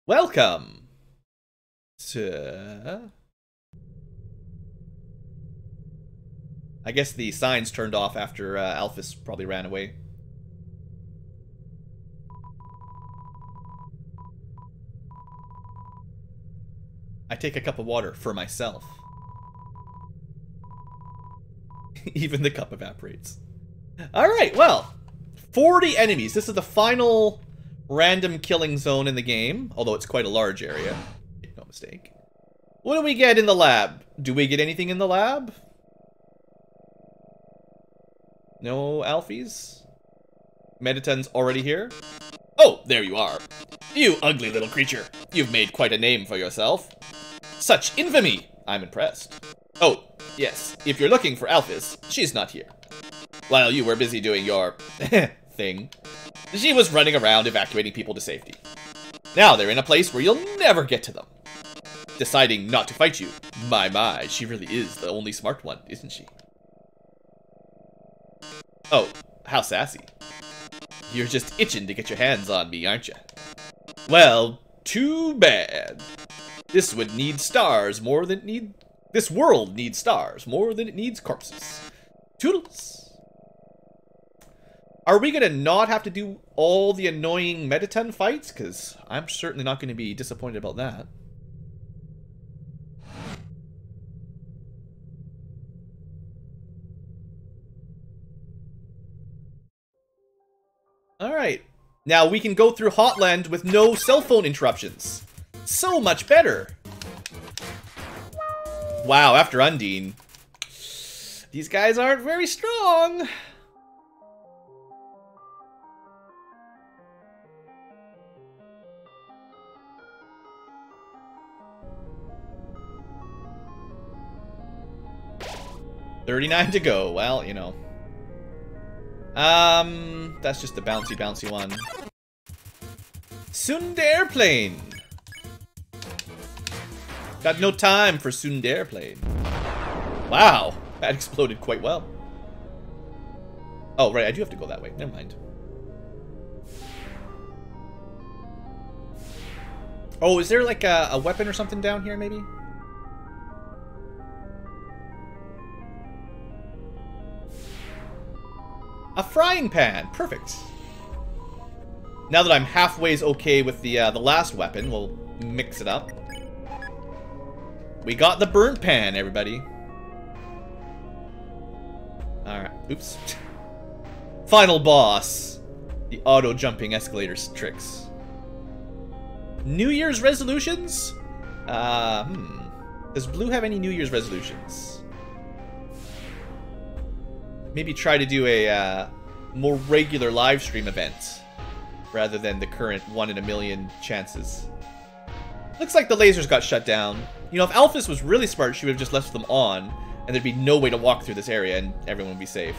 Welcome to... I guess the signs turned off after Alphys probably ran away. I take a cup of water for myself. Even the cup evaporates. Alright, well. 40 enemies. This is the final random killing zone in the game. Although it's quite a large area. Make no mistake. What do we get in the lab? Do we get anything in the lab? No Alphys? Mediton's already here? Oh, there you are. You ugly little creature. You've made quite a name for yourself. Such infamy! I'm impressed. Oh, yes. If you're looking for Alphys, she's not here. While you were busy doing your thing, she was running around evacuating people to safety. Now they're in a place where you'll never get to them. Deciding not to fight you. My, she really is the only smart one, isn't she? Oh, how sassy. You're just itching to get your hands on me, aren't you? Well, too bad. This would need stars more than it need... This world needs stars more than it needs corpses. Toodles. Are we gonna not have to do all the annoying Mediton fights? Because I'm certainly not going to be disappointed about that. Alright. Now we can go through Hotland with no cell phone interruptions. So much better. Wow, after Undine. These guys aren't very strong. $39 to go. Well, you know. That's just the bouncy one. Sundairplane. Got no time for Sundairplane. Wow, that exploded quite well. Oh, right, I do have to go that way. Never mind. Oh, is there like a weapon or something down here, maybe? A frying pan, perfect. Now that I'm halfway's okay with the last weapon, we'll mix it up. We got the burnt pan, everybody. Alright, oops. Final boss. The auto-jumping escalator tricks. New Year's resolutions? Does Blue have any New Year's resolutions? Maybe try to do a more regular live stream event rather than the current 1 in a million chances. Looks like the lasers got shut down. You know, if Alphys was really smart, she would have just left them on, and there'd be no way to walk through this area, and everyone would be safe.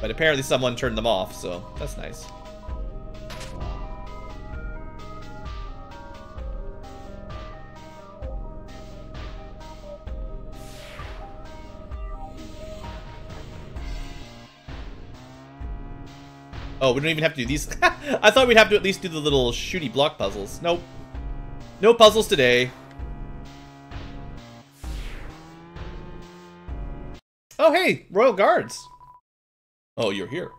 But apparently someone turned them off, so that's nice. Oh, we don't even have to do these. I thought we'd have to at least do the little shooty block puzzles. Nope. No puzzles today. Oh, hey, Royal Guards. Oh, you're here.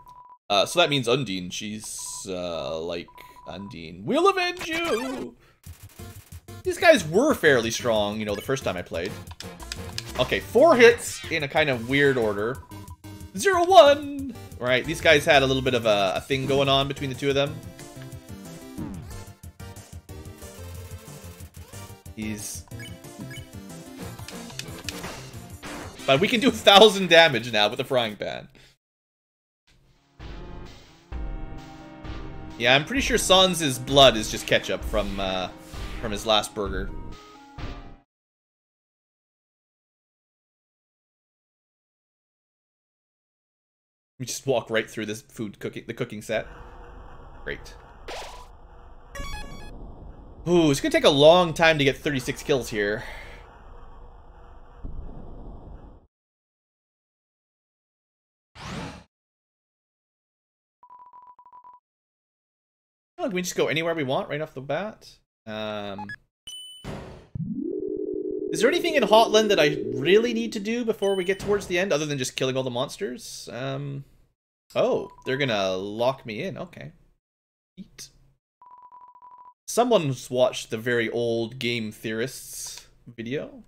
So that means Undine. She's, like, Undine. We'll avenge you! These guys were fairly strong, you know, the first time I played. Okay, 4 hits in a kind of weird order. 0-1! Right, these guys had a little bit of a thing going on between the two of them. But we can do 1,000 damage now with the frying pan. Yeah, I'm pretty sure Sans' blood is just ketchup from his last burger. We just walk right through this the cooking set. Great. Ooh, it's gonna take a long time to get 36 kills here. Oh, can we just go anywhere we want right off the bat? Is there anything in Hotland that I really need to do before we get towards the end, other than just killing all the monsters? Oh, they're gonna lock me in. Okay. Eat. Someone's watched the very old Game Theorists video.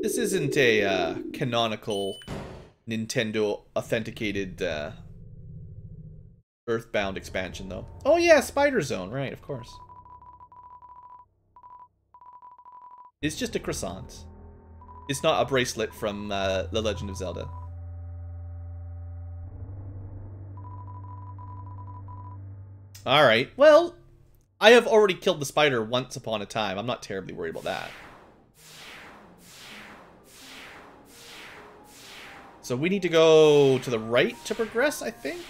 This isn't a canonical Nintendo authenticated Earthbound expansion, though. Oh yeah, Spider Zone, right, of course. It's just a croissant. It's not a bracelet from The Legend of Zelda. Alright, well, I have already killed the spider once upon a time. I'm not terribly worried about that. So we need to go to the right to progress, I think?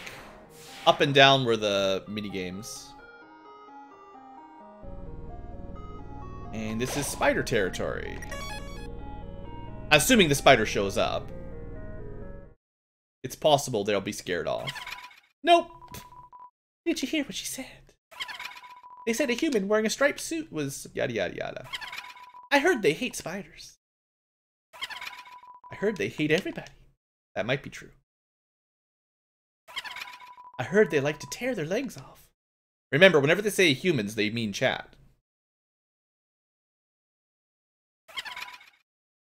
Up and down were the minigames. And this is spider territory. Assuming the spider shows up. It's possible they'll be scared off. Nope! Did you hear what she said? They said a human wearing a striped suit was yada yada yada. I heard they hate spiders. I heard they hate everybody. That might be true. I heard they like to tear their legs off. Remember, whenever they say humans, they mean chat.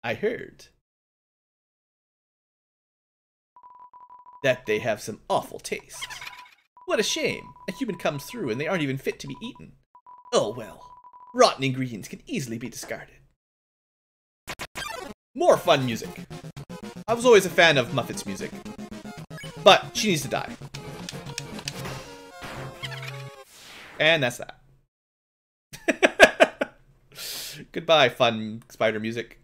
I heard that they have some awful taste. What a shame. A human comes through and they aren't even fit to be eaten. Oh well. Rotten ingredients can easily be discarded. More fun music. I was always a fan of Muffet's music. But she needs to die. And that's that. Goodbye, fun spider music.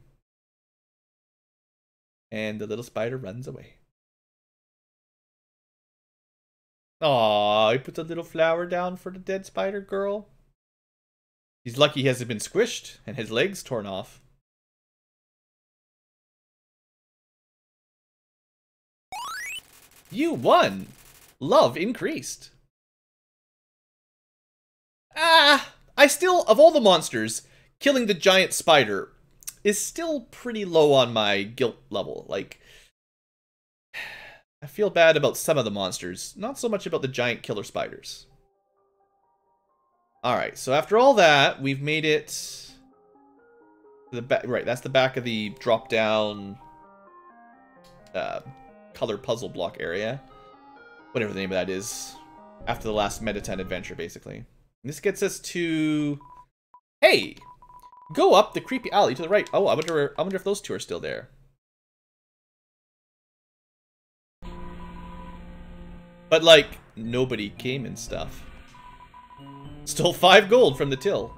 And the little spider runs away. Aww, he puts a little flower down for the dead spider girl. He's lucky he hasn't been squished and his legs torn off. You won! Love increased. Ah! I still, of all the monsters, killing the giant spider is still pretty low on my guilt level. Like, I feel bad about some of the monsters, not so much about the giant killer spiders. Alright, so after all that, we've made it to the back. Right, that's the back of the drop-down color puzzle block area. Whatever the name of that is. After the last Meditan adventure, basically. And this gets us to... Hey! Go up the creepy alley to the right. Oh, I wonder if those two are still there. But, like, nobody came and stuff. Stole 5 gold from the till.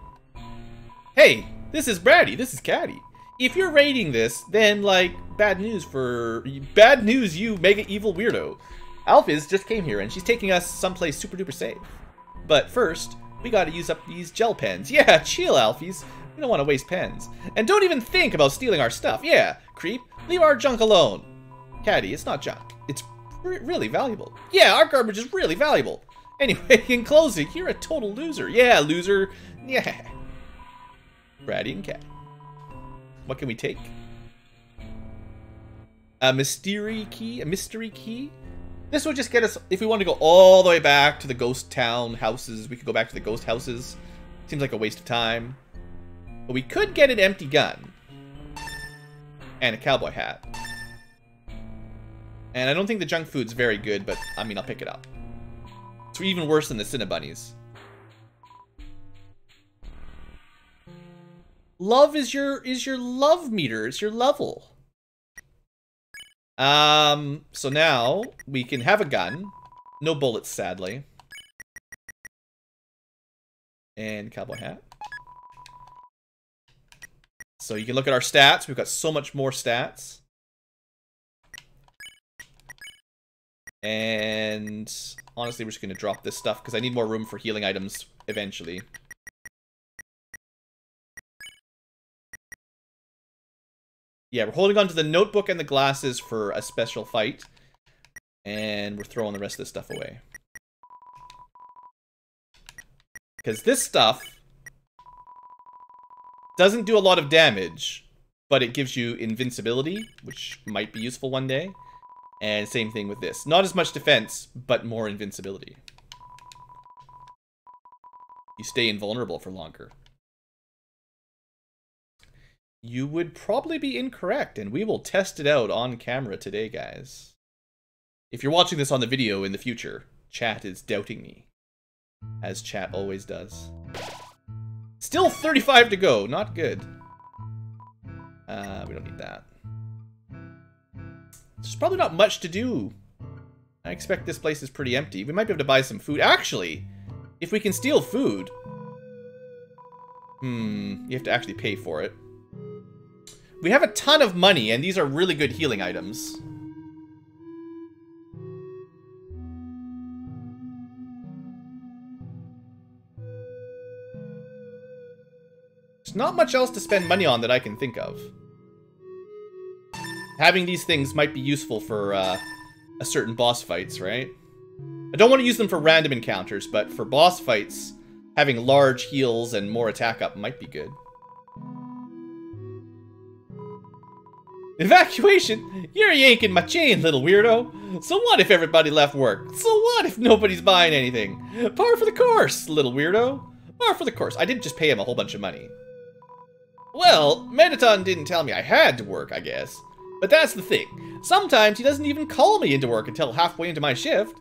Hey, this is Braddy. This is Caddy. If you're rating this, then, like, bad news, you mega evil weirdo. Alphys just came here, and she's taking us someplace super duper safe. But first, we gotta use up these gel pens. Yeah, chill, Alphys. We don't want to waste pens. And don't even think about stealing our stuff. Yeah, creep. Leave our junk alone. Caddy, it's not junk. It's really valuable. Yeah, our garbage is really valuable. Anyway, in closing, you're a total loser. Yeah, loser. Yeah. Braddy and Caddy. What can we take? A mystery key? A mystery key? This would just get us, if we want to go all the way back to the ghost town houses, we could go back to the ghost houses. Seems like a waste of time. But we could get an empty gun. And a cowboy hat. And I don't think the junk food's very good, but I mean, I'll pick it up. It's even worse than the Cinnabunnies. Love is your love meter. It's your level. So now we can have a gun. No bullets, sadly. And cowboy hat. So you can look at our stats. We've got so much more stats. And honestly, we're just going to drop this stuff because I need more room for healing items eventually. Yeah, we're holding on to the notebook and the glasses for a special fight. And we're throwing the rest of this stuff away. Because this stuff doesn't do a lot of damage, but it gives you invincibility, which might be useful one day. And same thing with this. Not as much defense, but more invincibility. You stay invulnerable for longer. You would probably be incorrect, and we will test it out on camera today, guys. If you're watching this on the video in the future, chat is doubting me. As chat always does. Still 35 to go, not good. We don't need that. There's probably not much to do. I expect this place is pretty empty. We might be able to buy some food. Actually, if we can steal food... you have to actually pay for it. We have a ton of money, and these are really good healing items. There's not much else to spend money on that I can think of. Having these things might be useful for a certain boss fights, right? I don't want to use them for random encounters, but for boss fights, having large heals and more attack up might be good. Evacuation? You're yanking my chain, little weirdo. So what if everybody left work? So what if nobody's buying anything? Par for the course, little weirdo. Par for the course. I did just pay him a whole bunch of money. Well, Mettaton didn't tell me I had to work, I guess. But that's the thing. Sometimes he doesn't even call me into work until halfway into my shift.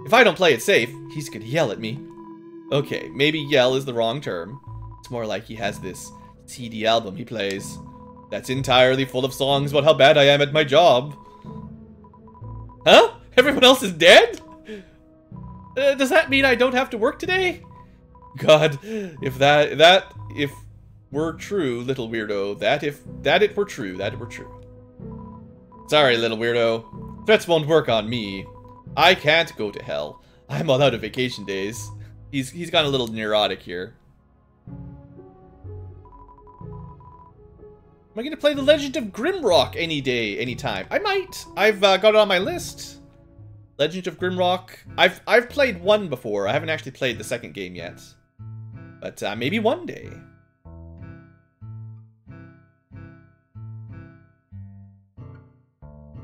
If I don't play it safe, he's gonna yell at me. Okay, maybe yell is the wrong term. It's more like he has this CD album he plays that's entirely full of songs about how bad I am at my job. Huh? Everyone else is dead? Does that mean I don't have to work today? God, if if were true, little weirdo, that it were true. Sorry, little weirdo. Threats won't work on me. I can't go to hell. I'm all out of vacation days. He's gone a little neurotic here. Am I going to play The Legend of Grimrock any day, anytime? I might. I've got it on my list. Legend of Grimrock. I've played one before. I haven't actually played the second game yet. But maybe one day.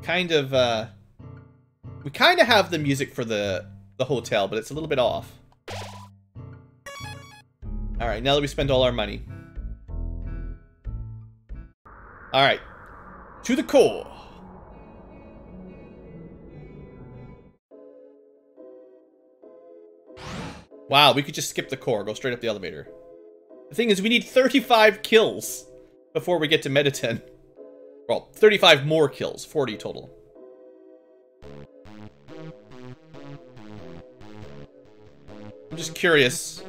Kind of, we kind of have the music for the hotel, but it's a little bit off. Alright, now that we spent all our money. Alright. To the core. Wow, we could just skip the core, go straight up the elevator. The thing is, we need 35 kills before we get to Mettaton. Well, 35 more kills, 40 total. I'm just curious.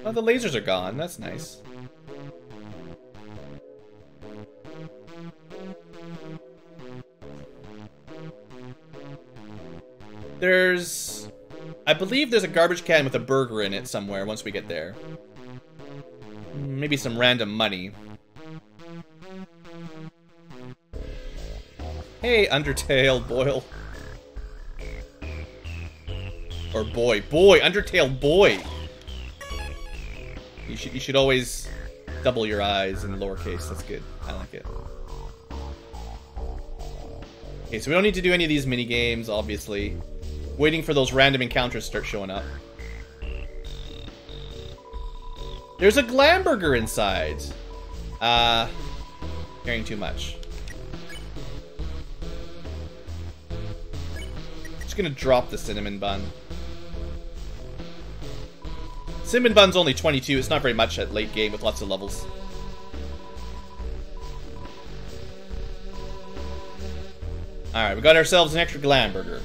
Oh, the lasers are gone. That's nice. I believe there's a garbage can with a burger in it somewhere once we get there. Maybe some random money. Hey, Undertale Boyle. Or boy. Boy! Undertale Boy! You should always double your eyes in lowercase. That's good. I like it. Okay, so we don't need to do any of these mini games, obviously. Waiting for those random encounters to start showing up. There's a Glamburger inside. Caring too much. Just gonna drop the cinnamon bun. Cinnamon bun's only 22. It's not very much at late game with lots of levels. Alright, we got ourselves an extra Glamburger.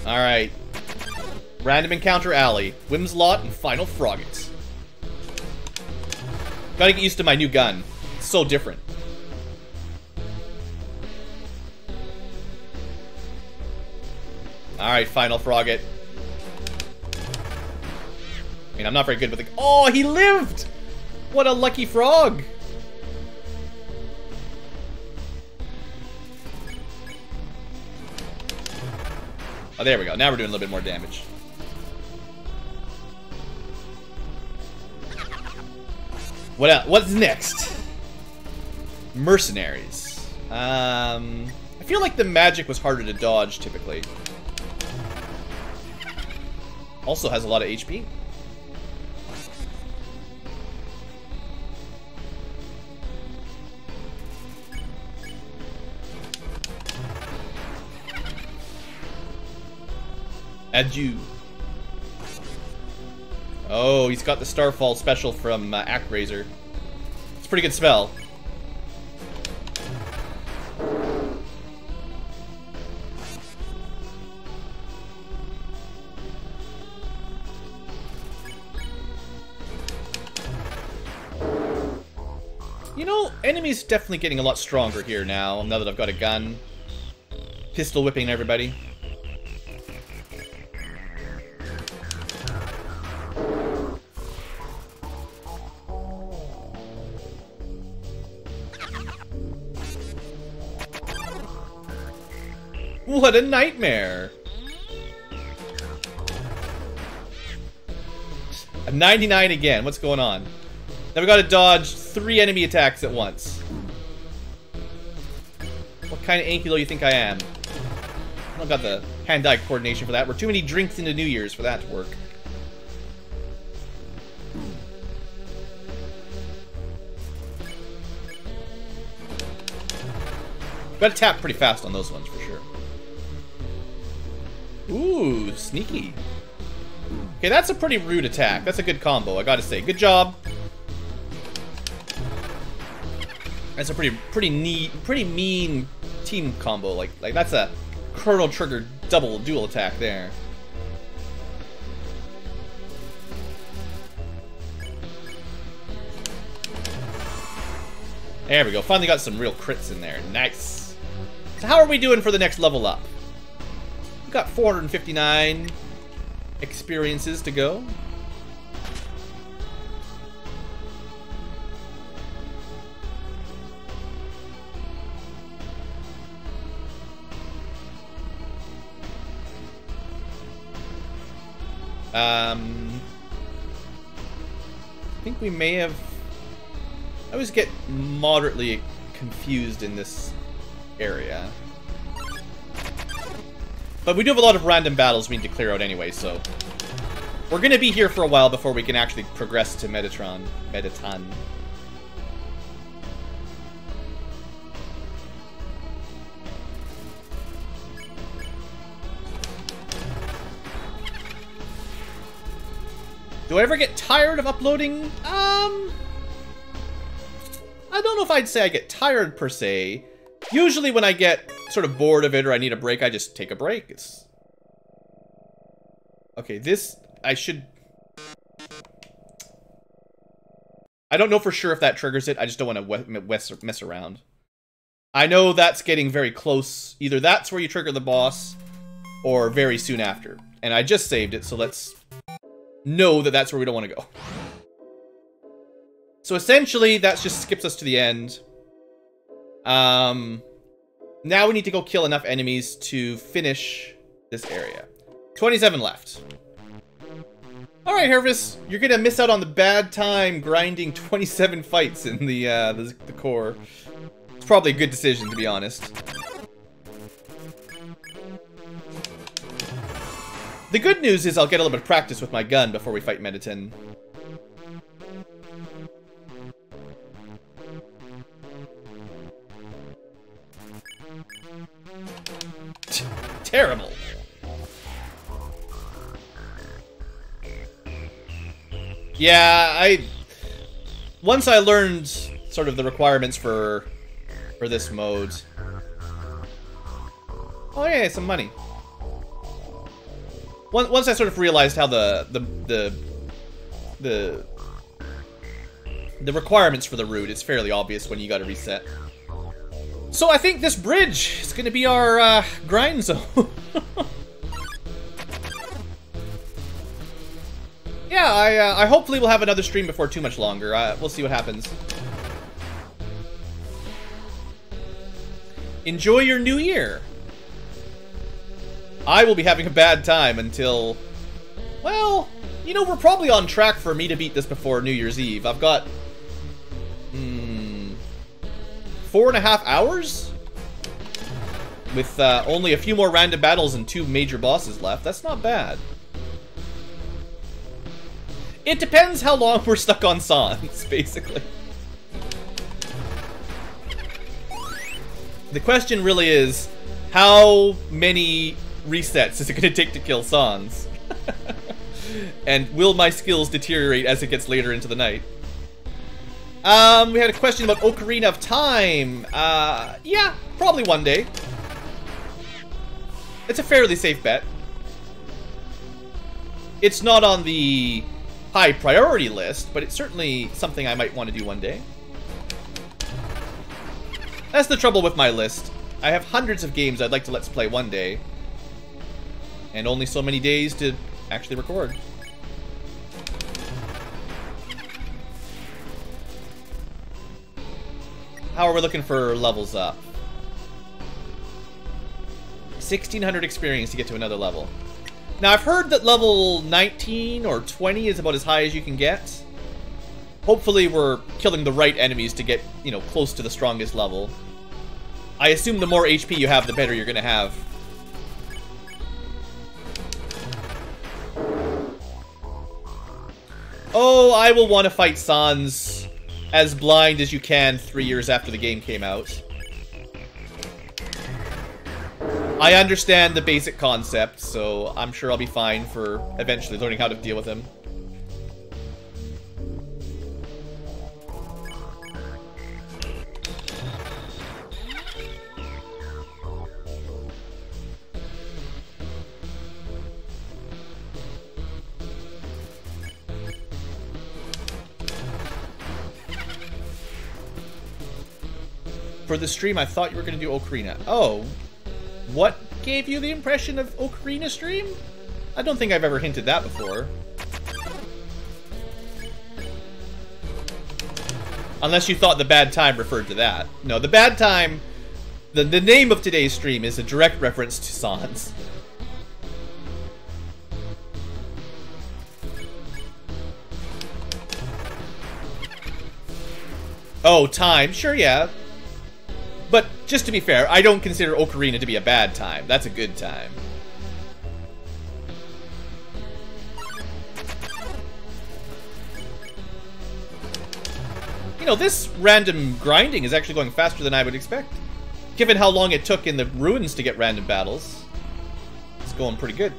Alright. Random Encounter Alley, Whimslot, and Final Frogget. Gotta get used to my new gun. It's so different. Alright, Final Frogget. I mean, I'm not very good with the... Oh, he lived! What a lucky frog! Oh, there we go. Now we're doing a little bit more damage. What else? What's next? Mercenaries. I feel like the magic was harder to dodge, typically. Also has a lot of HP. Adieu. Oh, he's got the Starfall special from Actraiser. It's a pretty good spell. You know, enemies definitely getting a lot stronger here now that I've got a gun. Pistol whipping everybody. What a nightmare! A 99 again. What's going on? Now we gotta dodge 3 enemy attacks at once. What kind of Ankylo you think I am? I don't got the hand-eye coordination for that. We're too many drinks into New Year's for that to work. Gotta tap pretty fast on those ones for sure. Ooh, sneaky. Okay, that's a pretty rude attack. That's a good combo, I gotta say. Good job. That's a pretty mean team combo. Like that's a Chrono Trigger double dual attack there. There we go. Finally got some real crits in there. Nice. So how are we doing for the next level up? We've got 459 experiences to go. I think we may have... I always get moderately confused in this area. But we do have a lot of random battles we need to clear out anyway, so... We're gonna be here for a while before we can actually progress to Metatron. Do I ever get tired of uploading? I don't know if I'd say I get tired per se. Usually when I get sort of bored of it or I need a break, I just take a break. It's... Okay, this... I should... I don't know for sure if that triggers it. I just don't want to mess around. I know that's getting very close. Either that's where you trigger the boss or very soon after. And I just saved it, so let's know that that's where we don't want to go. So essentially, that just skips us to the end. Now we need to go kill enough enemies to finish this area. 27 left. Alright, Hervis, you're gonna miss out on the bad time grinding 27 fights in the core. It's probably a good decision, to be honest. The good news is I'll get a little bit of practice with my gun before we fight Mettaton. Terrible. Yeah, once I learned sort of the requirements for this mode. Oh yeah, some money. Once I sort of realized how the requirements for the route, it's fairly obvious when you got to reset. So I think this bridge is going to be our grind zone. Yeah, yeah, I hopefully will have another stream before too much longer. We'll see what happens. Enjoy your new year. I will be having a bad time until... Well, you know, we're probably on track for me to beat this before New Year's Eve. I've got... 4.5 hours? With only a few more random battles and 2 major bosses left. That's not bad. It depends how long we're stuck on Sans, basically. The question really is, how many resets is it going to take to kill Sans? And will my skills deteriorate as it gets later into the night? We had a question about Ocarina of Time. Yeah, probably one day. It's a fairly safe bet. It's not on the high priority list, but it's certainly something I might want to do one day. That's the trouble with my list. I have hundreds of games I'd like to let's play one day, and only so many days to actually record. How are we looking for levels up? 1,600 experience to get to another level. Now, I've heard that level 19 or 20 is about as high as you can get. Hopefully we're killing the right enemies to get, you know, close to the strongest level. I assume the more HP you have, the better you're gonna have. Oh, I will want to fight Sans as blind as you can 3 years after the game came out. I understand the basic concept, so I'm sure I'll be fine for eventually learning how to deal with him. For the stream, I thought you were going to do Ocarina. Oh. What gave you the impression of Ocarina stream? I don't think I've ever hinted that before. Unless you thought the bad time referred to that. No, the bad time... The name of today's stream is a direct reference to Sans. Oh, time. Sure, yeah. But, just to be fair, I don't consider Ocarina to be a bad time. That's a good time. You know, this random grinding is actually going faster than I would expect. Given how long it took in the ruins to get random battles. It's going pretty good.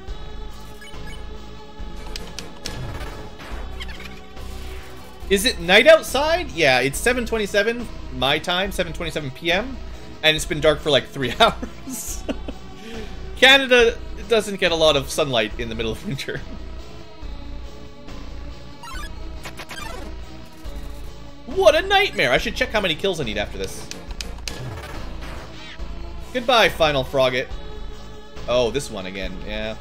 Is it night outside? Yeah, it's 7:27 my time, 7:27 p.m. And it's been dark for like 3 hours. Canada doesn't get a lot of sunlight in the middle of winter. What a nightmare! I should check how many kills I need after this. Goodbye, Final Frogget. Oh, this one again, yeah.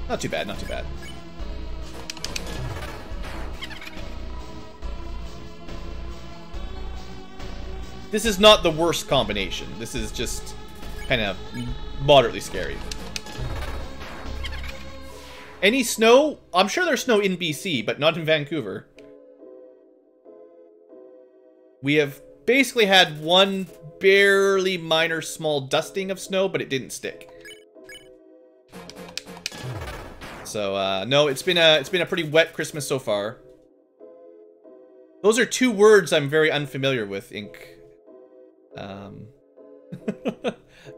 Not too bad, not too bad. This is not the worst combination. This is just kind of moderately scary. Any snow? I'm sure there's snow in BC, but not in Vancouver. We have basically had one barely minor small dusting of snow, but it didn't stick. So no, it's been a pretty wet Christmas so far. Those are 2 words I'm very unfamiliar with, Ink.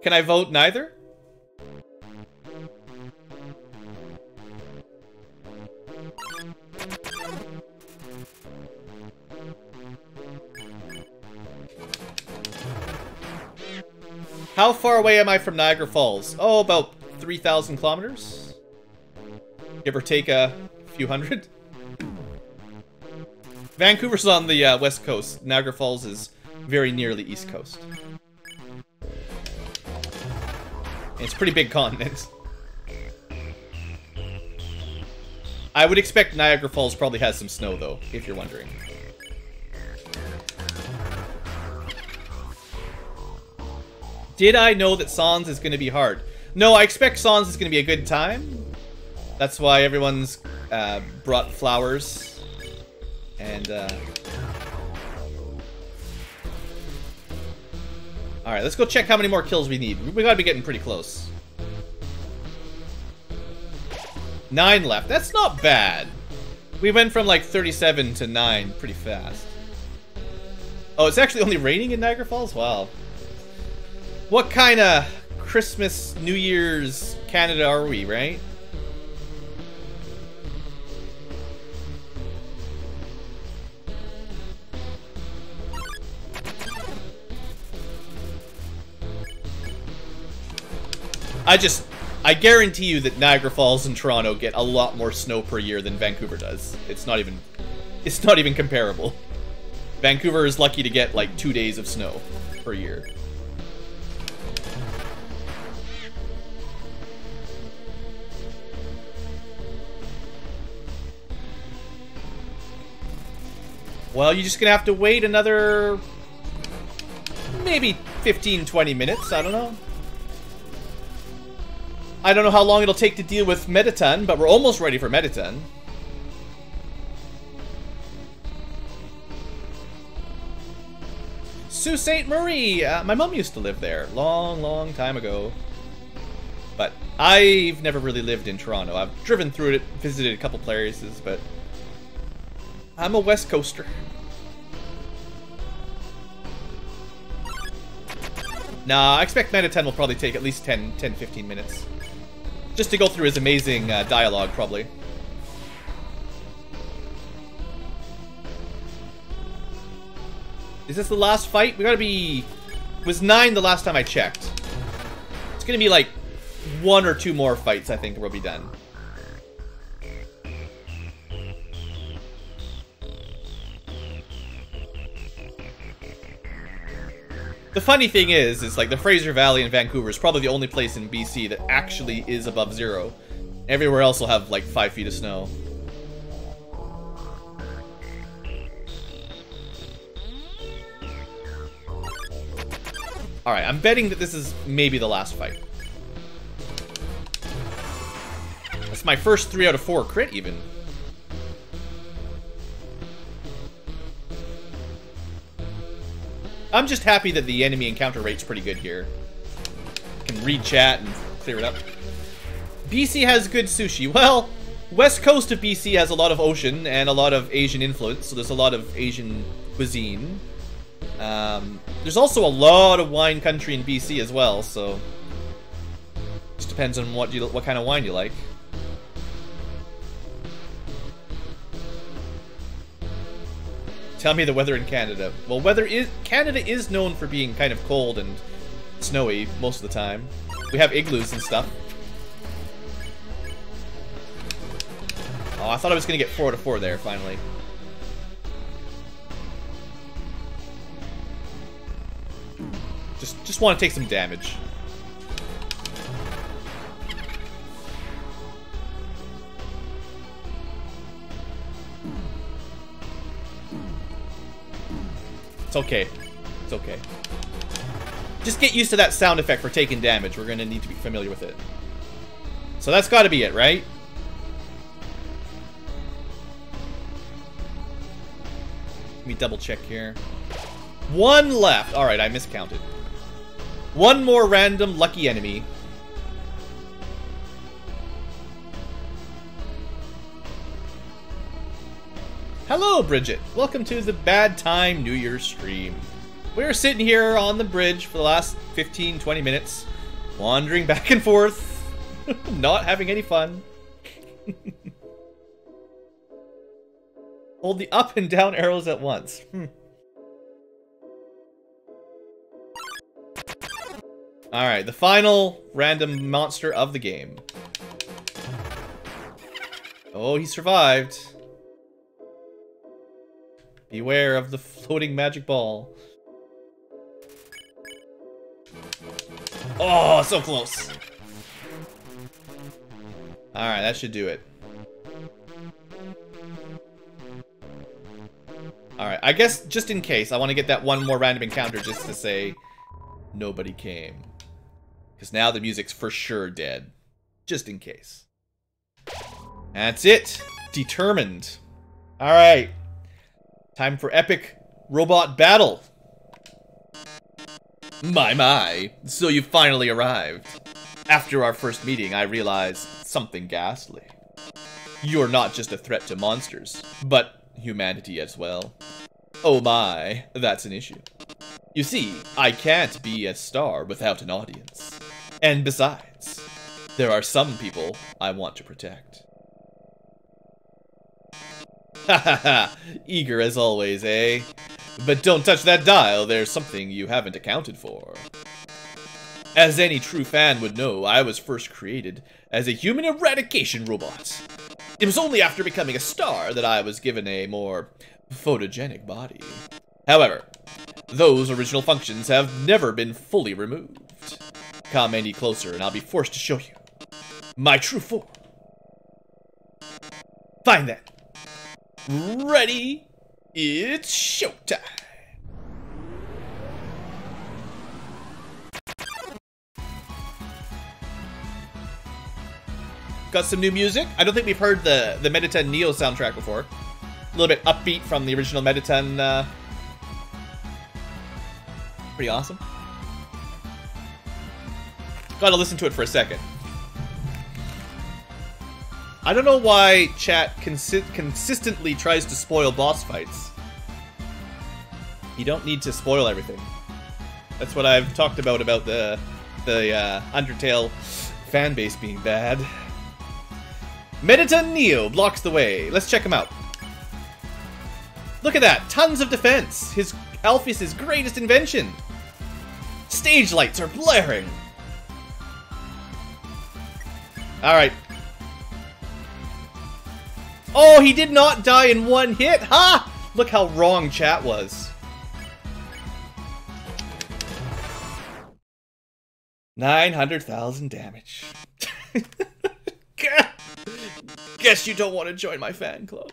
Can I vote neither? How far away am I from Niagara Falls? Oh, about 3,000 kilometers. Give or take a few hundred. Vancouver's on the west coast. Niagara Falls is very near the east coast. It's a pretty big continent. I would expect Niagara Falls probably has some snow, though, if you're wondering. Did I know that Sans is going to be hard? No, I expect Sans is going to be a good time. That's why everyone's brought flowers. And, Alright, let's go check how many more kills we need. We gotta be getting pretty close. 9 left. That's not bad. We went from like 37 to 9 pretty fast. Oh, it's actually only raining in Niagara Falls? Wow. What kind of Christmas, New Year's Canada are we, right? I guarantee you that Niagara Falls and Toronto get a lot more snow per year than Vancouver does. It's not even comparable. Vancouver is lucky to get like 2 days of snow per year. Well, you're just gonna have to wait another maybe 15-20 minutes, I don't know. I don't know how long it'll take to deal with Mettaton, but we're almost ready for Mettaton. Sault Ste. Marie! My mom used to live there. Long time ago. But I've never really lived in Toronto. I've driven through it, visited a couple places, but I'm a West Coaster. Nah, I expect Mettaton will probably take at least 10-15 minutes. Just to go through his amazing dialogue, probably. Is this the last fight? We gotta be... It was 9 the last time I checked. It's gonna be like 1 or 2 more fights, I think, we'll be done. The funny thing is like the Fraser Valley in Vancouver is probably the only place in BC that actually is above 0. Everywhere else will have like 5 feet of snow. Alright, I'm betting that this is maybe the last fight. That's my first 3 out of 4 crit, even. I'm just happy that the enemy encounter rate's pretty good here. I can read chat and clear it up. BC has good sushi. Well, west coast of BC has a lot of ocean and a lot of Asian influence, so there's a lot of Asian cuisine. There's also a lot of wine country in BC as well, so just depends on what kind of wine you like. Tell me the weather in Canada. Well, Canada is known for being kind of cold and snowy most of the time. We have igloos and stuff. Oh, I thought I was gonna get 4 out of 4 there, finally. Just want to take some damage. It's okay. It's okay. Just get used to that sound effect for taking damage. We're gonna need to be familiar with it. So that's gotta be it, right? Let me double check here. 1 left. Alright, I miscounted. 1 more random lucky enemy. Hello, Bridget. Welcome to the Bad Time New Year's stream. We're sitting here on the bridge for the last 15-20 minutes, wandering back and forth, not having any fun. Hold the up and down arrows at once. Alright, the final random monster of the game. Oh, he survived. Beware of the floating magic ball. Oh, so close. Alright, that should do it. Alright, I guess just in case, I want to get that one more random encounter just to say nobody came. Because now the music's for sure dead. Just in case. That's it. Determined. Alright. Time for epic robot battle. My. So you finally arrived. After our first meeting, I realized something ghastly. You're not just a threat to monsters, but humanity as well. Oh my, that's an issue. You see, I can't be a star without an audience. And besides, there are some people I want to protect. Hahaha, eager as always, eh? But don't touch that dial, there's something you haven't accounted for. As any true fan would know, I was first created as a human eradication robot. It was only after becoming a star that I was given a more photogenic body. However, those original functions have never been fully removed. Come any closer and I'll be forced to show you my true form. Fine then. Ready? It's showtime. Got some new music. I don't think we've heard the Mettaton Neo soundtrack before. A little bit upbeat from the original Mettaton. Pretty awesome. Gotta listen to it for a second. I don't know why chat consistently tries to spoil boss fights. You don't need to spoil everything. That's what I've talked about the Undertale fan base being bad. Mettaton Neo blocks the way. Let's check him out. Look at that! Tons of defense! His Alphys' greatest invention! Stage lights are blaring! Alright. Oh, he did not die in one hit! Ha! Look how wrong chat was. 900,000 damage. Guess you don't want to join my fan club.